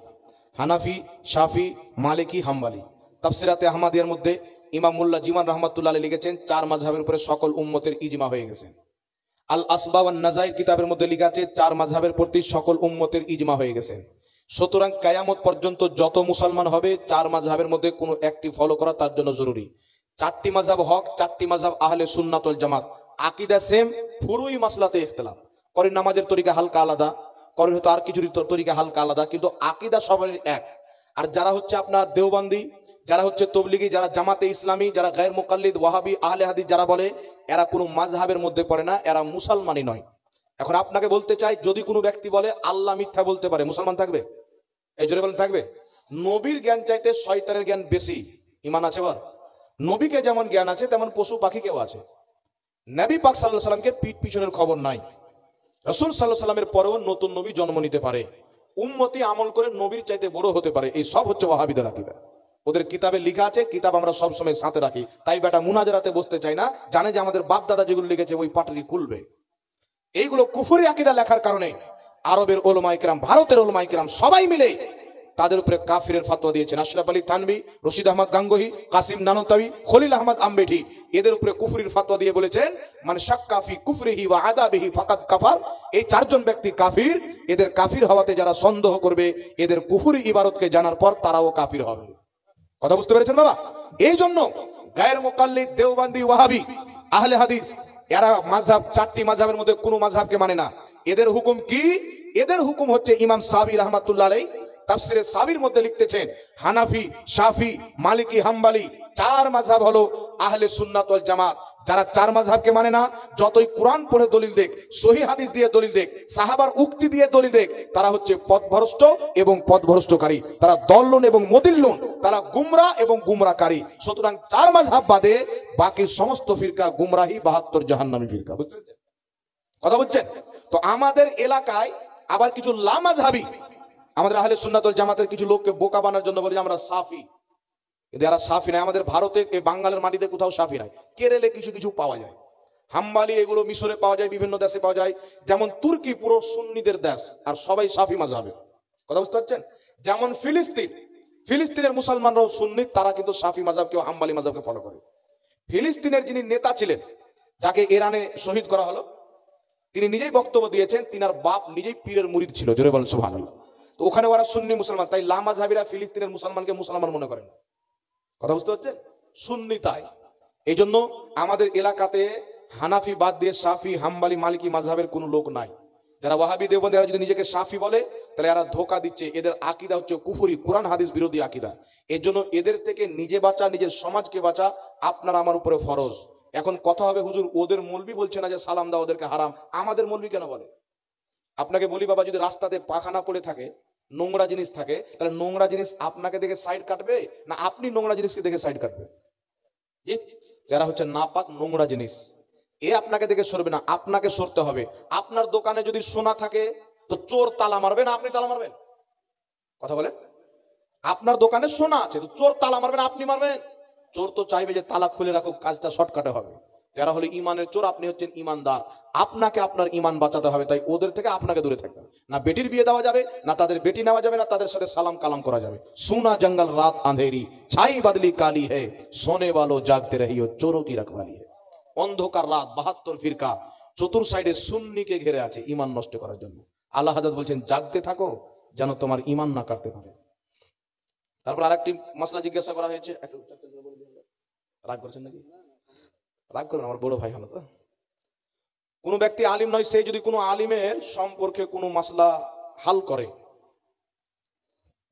A: হানাফি, শাফি, মালিকি, হাম্বলি। তাফসিরাতে আহমদিয়ার মধ্যে ইমাম মুল্লা জিমান রাহমাতুল্লাহ আলাইহি লিখেছেন, 4 মাযহাবের উপরে সকল উম্মতের ইজমা হয়ে গেছে। আল আসবাব ওয়ান নাজাইর কিতাবের মধ্যে লেখা আছে, 4 মাযহাবের প্রতি সকল উম্মতের ইজমা হয়ে গেছে। সুতরাং কিয়ামত পর্যন্ত যত মুসলমান হবে, 4 মাযহাবের মধ্যে কোনো একটি ফলো করা তার জন্য জরুরি। 4টি মাযহাব হক, 4টি মাযহাব আহলে সুন্নাত ওয়াল জামাত। আকীদা সেম, ফুরুই মাসলাতে ইখতিলাফ করে, নামাজের তরিকা হালকা আলাদা করে, হয়তো আর কিছু তরিকা হালকা আলাদা, কিন্তু আকীদা সবারই এক। আর যারা হচ্ছে আপনার দেওবন্দি, যারা হচ্ছে তবলিগি, যারা জামাতে ইসলামী, যারা গায়ের মুকাল্লিদ, ওয়াহাবি, আহলে হাদিস যারা বলে, এরা কোনো মাযহাবের মধ্যে পড়ে না, এরা মুসলমানই নয়। এখন আপনাকে বলতে চাই, যদি কোনো ব্যক্তি বলে আল্লাহ মিথ্যা বলতে পারে, মুসলমান থাকবে? এই জোরে বলেন থাকবে? নবীর জ্ঞান চাইতে শয়তানের জ্ঞান বেশি, ঈমান আছে বল? নবীকে যেমন জ্ঞান আছে তেমন পশু পাখিকেও আছে। নবী পাক সাল্লাল্লাহু আলাইহি সাল্লামকে পিঠ পিছনের খবর নাই। রাসূল সাল্লাল্লাহু আলাইহি সাল্লামের পরেও নতুন নবী জন্ম নিতে পারে, উম্মতি আমল করে নবীর চাইতে বড় হতে পারে। এই সব হচ্ছে ওয়াহাবিদের আকীদা। ওদের কিতাবে লেখা আছে, কিতাব আমরা সব সময় সাথে রাখি। তাই বেটা মুনাজারাতে বসতে চাই না, জানে যে আমাদের বাপ দাদা যেগুলো লিখেছে ওই পাটারি খুলবে। এইগুলো কুফরি আকীদা লেখার কারণে আরবের উলামায়ে কেরাম, ভারতের উলামায়ে কেরাম সবাই মিলে তাদের উপরে কাফিরের ফতোয়া দিয়েছেন। আশরাফ আলী থানভী, রশিদ আহমদ গাঙ্গুহি, কাসিম নানতাবি, খলিল আহমদ আম্বেঠি এদের উপরে কুফরির ফতোয়া দিয়ে বলেছেন, মান শাক্কা ফি কুফরিহি ওয়া আযাবিহি ফাকাদ কাফার। এই চারজন ব্যক্তি কাফির। এদের কাফির হওয়াতে যারা সন্দেহ করবে, এদের কুফরি ইবারতকে জানার পর তারাও কাফির হবে। কথা বুঝতে পেরেছেন বাবা? এই জন্য গায়ের মুকাল্লিদ, দেওবন্দি, ওয়াহাবি, আহলে হাদিস এরা মাযহাব, চারটি মাযহাবের মধ্যে কোনো মাযহাবকে মানে না। এদের হুকুম কি? এদের হুকুম হচ্ছে ইমাম সাবি রাহমাতুল্লাহ আলাইহি তাফসিরে সাবির মধ্যে লিখতেছেন, হানাফি, শাফি, মালিকি, হাম্বলি চার মাযহাব হলো আহলে সুন্নাত ওয়াল জামাত। যারা চার মাযহাবকে মানে না, যতই কোরআন পড়ে দলিল দেখ, সহিহ হাদিস দিয়ে দলিল দেখ, সাহাবার উক্তি দিয়ে দলিল দেখ, তারা হচ্ছে পথভ্রষ্ট এবং পথভ্রষ্টকারী, তারা দল্লুন এবং মুদিল্লুন, তারা গুমরা এবং গুমরাকারী। সুতরাং চার মাযহাব বাদে বাকি সমস্ত ফিরকা গুমরাহি, 72 জাহান্নামী ফিরকা। বুঝতে পেরেছেন? কথা বুঝছেন? তো আমাদের এলাকায় আবার কিছু লামাযহাবী, আমাদের আহলে সুন্নাত ওয়াল জামাতের কিছু লোককে বোকা বানানোর জন্য বলি আমরা সাফি। কিন্তু এরা সাফি নাই। আমাদের ভারতে, এই বাঙালের মাটিতে কোথাও সাফি নাই। কেরলে কিছু কিছু পাওয়া যায়, হাম্বালি এগুলো মিশরে পাওয়া যায়, বিভিন্ন দেশে পাওয়া যায়। যেমন তুর্কি পুরো সুন্নিদের দেশ, আর সবাই সাফি মাযহাবের। কথা বুঝতে পারছেন? যেমন ফিলিস্তিন, ফিলিস্তিনের মুসলমানরাও সুন্নি, তারা কিন্তু সাফি মাযহাবকে, হাম্বালি মাযহাবকে ফলো করে। ফিলিস্তিনের যিনি নেতা ছিলেন, যাকে ইরানে শহীদ করা হলো, তিনি নিজেই বক্তব্য দিয়েছেন, তিনার বাপ নিজেই পীরের মুরিদ ছিল। জোরে বলেন সুবহানাল্লাহ। তো ওখানে ওরা সুন্নি মুসলমান, তাই লামাযহাবীরা ফিলিস্তিনের মুসলমানকে মুসলমান মনে করেন। কথা বুঝতে পারছেন? সুন্নি তাই। এই জন্য আমাদের এলাকাতে হানাফি বাদ দিয়ে শাফি, হাম্বলি, মালিকি মাযহাবের কোনো লোক নাই। যারা ওয়াহাবি, দেওবন্দি এরা যদি নিজেকে শাফি বলে, তাহলে এরা ধোঁকা দিচ্ছে। এদের আকীদা হচ্ছে কুফরি, কোরআন হাদিস বিরোধী আকীদা। এর জন্য এদের থেকে নিজে বাঁচা, নিজের সমাজকে বাঁচা আপনার আমার উপরে ফরজ। এখন কথা হবে, হুজুর ওদের মৌলবি বলছে না যে সালাম দাও ওদেরকে হারাম, আমাদের মৌলবি কেন বলে? আপনাকে বলি বাবা, যদি রাস্তাতে পাখানা পড়ে থাকে, নোংরা জিনিস থাকে, তাহলে নোংরা জিনিস আপনাকে দেখে সাইড কাটবে না আপনি নোংরা জিনিসকে দেখে সাইড কাটবে? যারা হচ্ছে নাপাক নোংরা জিনিস, এ আপনাকে দেখে সরবে না, আপনাকে সরতে হবে। আপনার দোকানে যদি সোনা থাকে, তো চোর তালা মারবে না আপনি তালা মারবেন? কথা বলেন। আপনার দোকানে সোনা আছে, তো চোর তালা মারবেন আপনি মারবেন? চোর তো চাইবে যে তালা খুলে রাখো, কাজটা শর্টকাটে হবে। যারা হলো ইমানের চোর, আপনি হচ্ছেন ইমানদার, আপনাকে আপনার ইমান বাঁচাতে হবে। তাই ওদের থেকে আপনাকে দূরে থাকতে হবে। না বেটির বিয়ে দেওয়া যাবে, না তাদের বেটি নেওয়া যাবে, না তাদের সাথে সালাম কালাম করা যাবে। সোনা জঙ্গল রাত আঁধেরি, ছাই বদলি কালি হে, সোনে वालो জাগতে রহিও, চোরো কি রখওয়ালি হে। অন্ধকার রাত, 72 ফিরকা চতুর সাইডে সুন্নিকে ঘিরে আছে ইমান নষ্ট করার জন্য। আল্লাহ হযরত বলছেন, জাগতে থাকো যেন তোমার ইমান না কাটতে পারে। তারপর আরেকটি মাসলা জিজ্ঞাসা করা হয়েছে, একটু রাগ করছেন নাকি? রাগ করেন, আমার বড় ভাই হলো তো। কোন ব্যক্তি আলিম নয়, সে যদি কোনো আলিমের সম্পর্কে কোনো মাসলা হাল করে,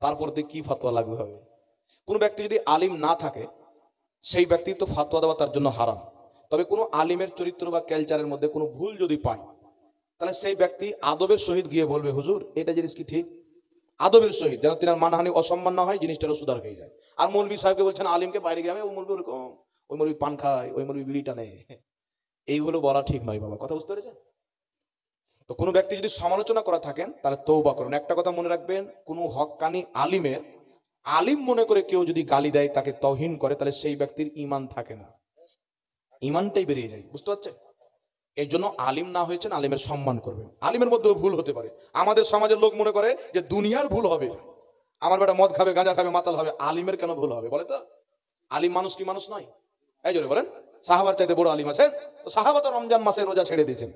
A: তারপর কি ফতোয়া লাগবে হবে? কোন ব্যক্তি যদি আলিম না থাকে, সেই ব্যক্তি তো ফতোয়া দেওয়া তার জন্য হারাম। তবে কোনো আলিমের চরিত্র বা কালচারের মধ্যে কোনো ভুল যদি পায়, তাহলে সেই ব্যক্তি আদবের সহিত গিয়ে বলবে, হুজুর এটা জিনিস কি ঠিক? আদবের সহিত, যেন তিনার মানহানি অসম্মান না হয়, জিনিসটারও সুধার হয়ে যায়। আর মৌলভী সাহেবকে বলছেন আলিমকে বাইরে গিয়ে, ওই মৌলভী ওরকম, ওই মৌলভী পান খায়, ওই মৌলভী বিড়ি টানে, এইগুলো বলা ঠিক নয় বাবা। কথা বুঝতে পেরেছেন? তো কোনো ব্যক্তি যদি সমালোচনা করা থাকেন, তাহলে তওবা করুন। একটা কথা মনে রাখবেন, কোনো হক্কানি আলিমের আলিম মনে করে কেউ যদি গালি দেয়, তাকে তৌহিন করে, তাহলে সেই ব্যক্তির ঈমান থাকে না, ঈমানটাই বেরিয়ে যায়। বুঝতে পারছেন? এই জন্য আলিম না হয়েছেন, আলিমের সম্মান করবেন। আলিমের মধ্যেও ভুল হতে পারে। আমাদের সমাজের লোক মনে করে যে দুনিয়ার ভুল হবে, আমার বেটা মদ খাবে, গাঁজা খাবে, মাতাল হবে, আলিমের কেন ভুল হবে বলে? তো আলিম মানুষ কি মানুষ নয়? এই জন্য বলেন, সাহাবার চাইতে বড় আলিম আছেন? তো সাহাবা তো রমজান মাসে রোজা ছেড়ে দিয়েছেন,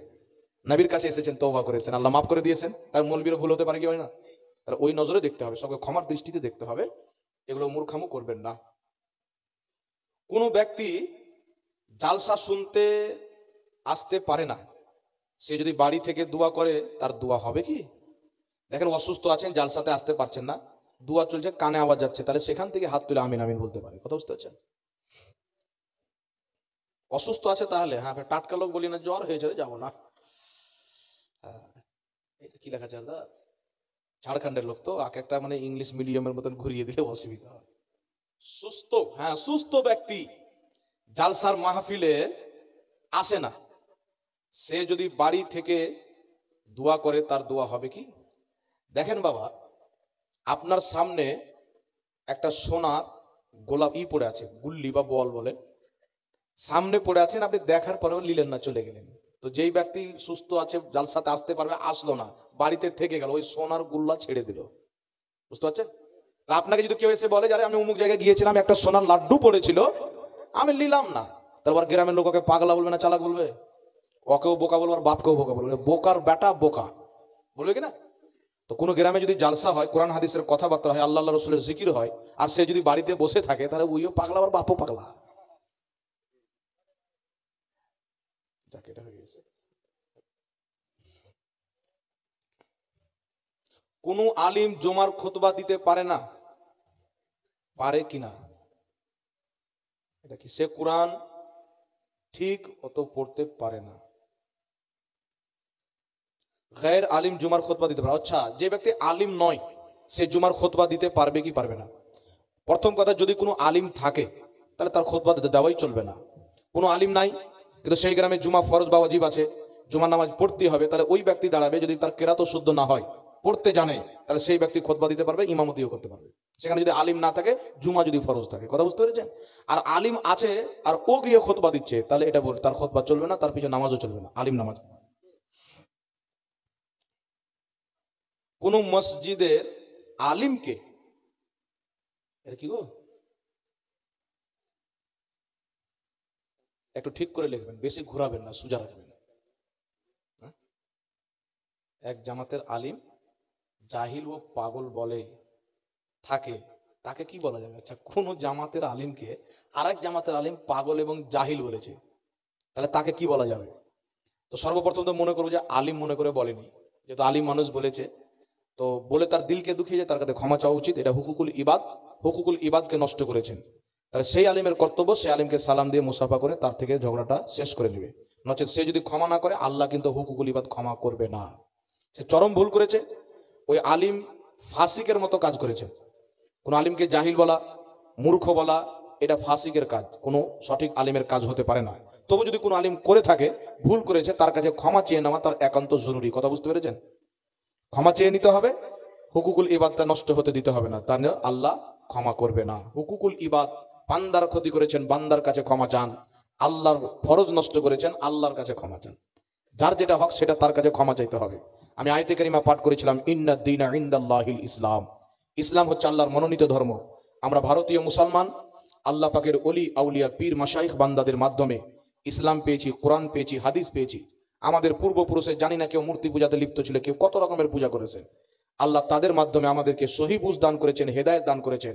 A: নবীর কাছে এসেছেন, তওবা করেছেন, আল্লাহ মাফ করে দিয়েছেন। তার মৌলবীরও ভুল হতে পারে কি হয় না? তাহলে ওই নজরে দেখতে হবে, সবকে ক্ষমার দৃষ্টিতে দেখতে হবে, এগুলো মূর্খামো করবেন না। কোন ব্যক্তি জালসা শুনতে আসতে পারে না, সে যদি বাড়ি থেকে দোয়া করে, তার দোয়া হবে কি? দেখেন, অসুস্থ আছেন, জালসাতে আসতে পারছেন না, দোয়া চলছে, কানে আওয়াজ যাচ্ছে, তাহলে সেখান থেকে হাত তুলে আমিন আমিন বলতে পারে। কথা বুঝতে পারছেন? অসুস্থ আছে তাহলে হ্যাঁ, টাটকা লোক বলি না, জ্বর হয়েছে যাবো না। হ্যাঁ, এটা কি লেখা আছে দাদা? ঝাড়খণ্ডের লোক তো, এক একটা মানে ইংলিশ মিডিয়ামের মতন ঘুরিয়ে দিলে অসুবিধা হয়। সুস্থ, হ্যাঁ সুস্থ ব্যক্তি জালসার মাহফিলে আসে না, সে যদি বাড়ি থেকে দোয়া করে তার দোয়া হবে কি? দেখেন বাবা, আপনার সামনে একটা সোনা গোলাপি পড়ে আছে, গুল্লি বা বল বলে, সামনে পড়ে আছেন, আপনি দেখার পরেও নিলেন না, চলে গেলেন। তো যেই ব্যক্তি সুস্থ আছে, জালসাতে আসতে পারবে, আসলো না, বাড়িতে থেকে গেল, ওই সোনার গুল্লা ছেড়ে দিল। বুঝতে পারছেন? আপনাকে যদি কেউ এসে বলে, যারে আমি অমুক জায়গায় গিয়েছিলাম, একটা সোনার লাড্ডু পড়েছিল, আমি নিলাম না, তারপর গ্রামের লোক ওকে পাগলা বলবে না চালাক বলবে? ওকেও বোকা বলবে আর বাপকেও বোকা বলবে, বোকার বেটা বোকা বলবে কিনা? তো কোনো গ্রামে যদি জালসা হয়, কোরআন হাদিসের কথাবার্তা হয়, আল্লাহ রসুলের জিকির হয়, আর সে যদি বাড়িতে বসে থাকে, তাহলে ওইও পাগলা আর বাপও পাগলা। যাকে এটা হয়ে গেছে। কোন আলিম জুমার খুতবা দিতে পারে না, পারে কিনা? এটা কি সে কোরআন ঠিক অত পড়তে পারে না? গায়ের আলিম জুমার খুতবা দিতে পারে। আচ্ছা, যে ব্যক্তি আলিম নয়, সে জুমার খুতবা দিতে পারবে কি পারবে না? প্রথম কথা, যদি কোনো আলিম থাকে তাহলে তার খুতবা দেওয়াই চলবে না। কোনো আলিম নাই, কিন্তু সেই গ্রামে জুমা ফরজ বা ওয়াজিব আছে, জুমার নামাজ পড়তে হবে, তাহলে ওই ব্যক্তি দাঁড়াবে, যদি তার কেরাত শুদ্ধ না হয়, পড়তে জানে, তাহলে সেই ব্যক্তি খুতবা দিতে পারবে, ইমামতিও করতে পারবে। সেখানে যদি আলিম না থাকে, জুমা যদি ফরজ থাকে। কথা বুঝতে পেরেছেন? আর আলিম আছে আর ও গিয়ে খুতবা দিচ্ছে, তাহলে এটা বল, তার খুতবা চলবে না, তার পিছনে নামাজও চলবে না, আলিম নামাজ। কোন মসজিদের আলিমকে, এটা কি গো, একটু ঠিক করে লিখবেন, বেশি ঘোরাবেন না, সোজা রাখবেন। হ্যাঁ? এক জামাতের আলিম জাহিল ও পাগল বলে থাকে, তাকে কি বলা যাবে? আচ্ছা, কোন জামাতের আলিমকে আরেক জামাতের আলিম পাগল এবং জাহিল বলেছে, তাহলে তাকে কি বলা যাবে? তো সর্বপ্রথম তো মনে করবো যে আলিম মনে করে বলেনি, যেহেতু আলিম মানুষ বলেছে, তো বলে তার দিলকে দুঃখিয়ে যায়, তার কাছে ক্ষমা চাওয়া উচিত। এটা হুকুকুল ইবাদ, হুকুকুল ইবাদকে নষ্ট করেছেন, তাহলে সেই আলিমের কর্তব্য সে আলিমকে সালাম দিয়ে মুসাফা করে তার থেকে ঝগড়াটা শেষ করে নেবে। নচেত সে যদি ক্ষমা না করে, আল্লাহ কিন্তু হুকুকুল ইবাদ ক্ষমা করবে না। সে চরম ভুল করেছে, ওই আলিম ফাসিকের মতো কাজ করেছে। কোন আলিমকে জাহিল বলা, মূর্খ বলা, এটা ফাসিকের কাজ, কোনো সঠিক আলিমের কাজ হতে পারে না। তবু যদি কোনো আলিম করে থাকে, ভুল করেছে, তার কাছে ক্ষমা চেয়ে নেওয়া তার একান্ত জরুরি। কথা বুঝতে পেরেছেন? ক্ষমা চেয়ে নিতে হবে, হুকুকুল ইবাদটা নষ্ট হতে দিতে হবে না, তাহলে আল্লাহ ক্ষমা করবে না। হুকুকুল ইবাদ, বান্দার ক্ষতি করেছেন, বান্দার কাছে ক্ষমা চান। আল্লাহর ফরজ নষ্ট করেছেন, আল্লাহর কাছে ক্ষমা চান। যার যেটা হক সেটা তার কাছে ক্ষমা চাইতে হবে। আমি আয়াতে কারিমা পাঠ করেছিলাম, ইন্না দীনা ইনদাল্লাহিল ইসলাম, ইসলাম হচ্ছে আল্লাহর মনোনীত ধর্ম। আমরা ভারতীয় মুসলমান, আল্লাহ পাকের ওলি আউলিয়া পীর মাশাইখ বান্দাদের মাধ্যমে ইসলাম পেয়েছি, কোরআন পেয়েছি, হাদিস পেয়েছি। আমাদের পূর্বপুরুষে জানি না কেউ মূর্তি পূজাতে লিপ্ত ছিল, কেউ কত রকমের পূজা করেছে। আল্লাহ তাদের মাধ্যমে আমাদেরকে সহি বুঝ দান করেছেন, হেদায়েত দান করেছেন।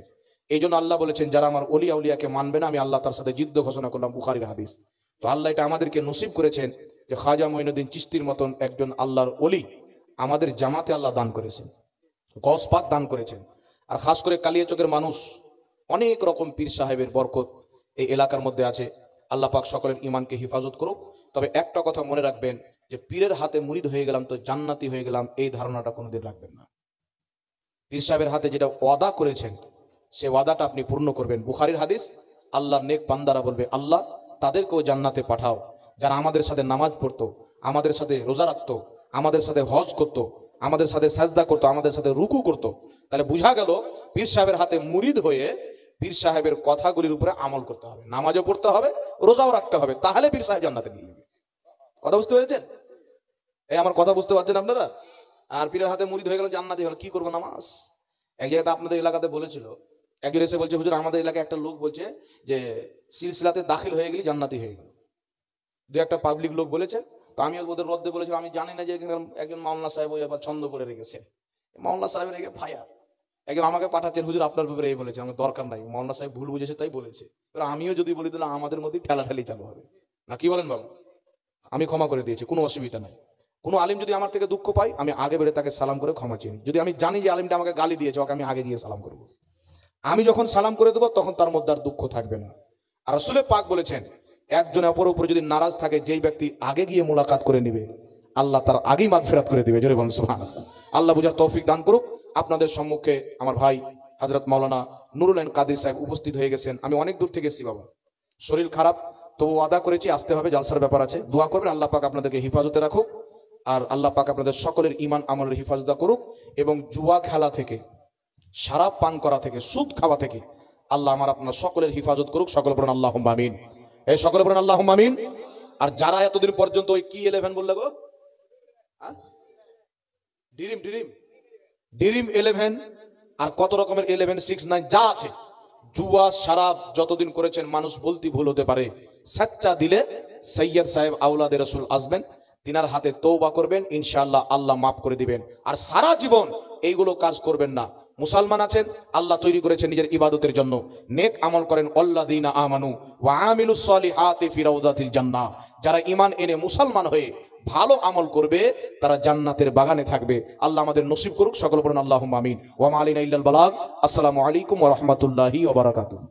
A: এই জন্য আল্লাহ বলেছেন, যারা আমার ওলি আউলিয়াকে মানবে না, আমি আল্লাহ তার সাথে যুদ্ধ ঘোষণা করলাম, বুখারীর হাদিস। তো আল্লাহ এটা আমাদেরকে নসিব করেছেন যে খাজা মঈনুদ্দিন চিশতির মতন একজন আল্লাহর ওলি আমাদের জামাতে আল্লাহ দান করেছেন, গস পাক দান করেছেন। আর খাস করে কালিয়াচকের মানুষ, অনেক রকম পীর সাহেবের বরকত এই এলাকার মধ্যে আছে। আল্লাহ পাক সকলের ইমানকে হিফাজত করুক। তবে একটা কথা মনে রাখবেন, যে পীরের হাতে মুরিদ হয়ে গেলাম তো জান্নাতি হয়ে গেলাম, এই ধারণাটা কোনোদিন রাখবেন না। পীর সাহেবের হাতে যেটা ওয়াদা করেছেন, সে ওয়াদাটা আপনি পূর্ণ করবেন। বুখারীর হাদিস, আল্লাহর নেক বান্দারা বলবে, আল্লাহ তাদেরকেও জান্নাতে পাঠাও, যারা আমাদের সাথে নামাজ পড়তো, আমাদের সাথে রোজা রাখতো, আমাদের সাথে হজ করতো, আমাদের সাথে সাজদা করতো, আমাদের সাথে রুকু করতো। তাহলে বোঝা গেল, পীর সাহেবের হাতে মুরিদ হয়ে পীর সাহেবের কথাগুলির উপরে আমল করতে হবে, নামাজও পড়তে হবে, রোজাও রাখতে হবে, তাহলে পীর সাহেব জান্নাতে নিয়ে যাবে। কথা বুঝতে পেরেছেন? এই আমার কথা বুঝতে পারছেন আপনারা? আর পীরের হাতে মুরিদ হয়ে গেল, জান্নাতি হলো, কি করবো নামাজ? এক জায়গাতে আপনাদের এলাকাতে বলেছিল, একজন এসে বলছে, হুজুর আমাদের এলাকায় একটা লোক বলছে যে সিলসিলাতে দাখিল হয়ে গেলি জান্নাতি হয়ে গেল। দু একটা পাবলিক লোক বলেছে, তো আমি ওদের রদ্দে বলেছিলাম, আমি জানি না যে একজন মাওলানা সাহেব ওই আবার ছন্দ করে রেখেছেন, মাওলানা সাহেবের রেখে ফায়ার। একজন আমাকে পাঠাচ্ছেন, হুজুর আপনার ব্যাপারে এই বলেছে, আমার দরকার নাই, মাওলানা সাহেব ভুল বুঝেছে তাই বলেছে। এবার আমিও যদি বলি, তাহলে আমাদের মধ্যে ঠেলাঠেলি চালু হবে না, কি বলেন বাবা? আমি ক্ষমা করে দিয়েছি, কোনো অসুবিধা নাই। কোনো আলিম যদি আমার থেকে দুঃখ পায়, আমি আগে বেড়ে তাকে সালাম করে ক্ষমা চেয়ে নিই। যদি আমি জানি যে আলিমটা আমাকে গালি দিয়েছে, ওকে আমি আগে গিয়ে সালাম করবো। আমি যখন সালাম করে দেবো তখন তার মধ্যে আর দুঃখ থাকবে না। আর রাসূল পাক বলেছেন, একজন অপরের উপরে যদি নারাজ থাকে, যেই ব্যক্তি আগে গিয়ে মোলাকাত করে নেবে, আল্লাহ তার আগেই মাগফিরাত করে দিবে। জোরে বলুন সুবহানাল্লাহ। আল্লাহ বুঝার তৌফিক দান করুক। আপনাদের সম্মুখে আমার ভাই হযরত মাওলানা নুরুল আইন কাদের সাহেব উপস্থিত হয়ে গেছেন। আমি অনেক দূর থেকে এসেছি বাবা, শরীর খারাপ, তবু আদা করেছি, আসতে হবে, জালসার ব্যাপার আছে। দোয়া করবেন আল্লাহ পাক আপনাদেরকে হেফাজতে রাখুক, আর আল্লাহ পাক আপনাদের সকলের ঈমান আমলের হেফাজত করুক, এবং জুয়া খেলা থেকে, শরাব পান করা থেকে, সুদ খাওয়া থেকে আল্লাহ আমার আপনার সকলের হেফাজত করুক। সকল বলেন আল্লাহুম্মা আমিন। এই সকলে বলেন আল্লাহুম্মা আমিন। আর যারা এতদিন পর্যন্ত ওই কি 11 বললে গো, ড্রিম ড্রিম ড্রিম 11 আর কত রকমের 11, 6, 9 যা আছে, জুয়া শরাব যতদিন করেছেন, মানুষ বলতে ভুল হতে পারে, সচ্চা দিলে সৈয়দ সাহেব আওলাদে রাসূল আসবেন, তিনার হাতে তওবা করবেন, ইনশাআল্লাহ আল্লাহ মাফ করে দিবেন। আর সারা জীবন এইগুলো কাজ করবেন না। মুসলমান আছেন, আল্লাহ তৈরি করেছেন নিজের ইবাদতের জন্য, নেক আমল করেন, আল্লাযীনা আমানু ওয়া আমিলুস সলিহাতি ফি রাউদাতিল জান্নাহ। যারা ঈমান এনে মুসলমান হয়ে ভালো আমল করবে, তারা জান্নাতের বাগানে থাকবে। আল্লাহ আমাদের নসিব করুক। সকল বলেন আল্লাহুম্মা আমিন। ওয়া মা আলাইনা ইল্লাল বালাগ। আসসালামু আলাইকুম ওয়া রাহমাতুল্লাহি ওয়া বারাকাতুহু।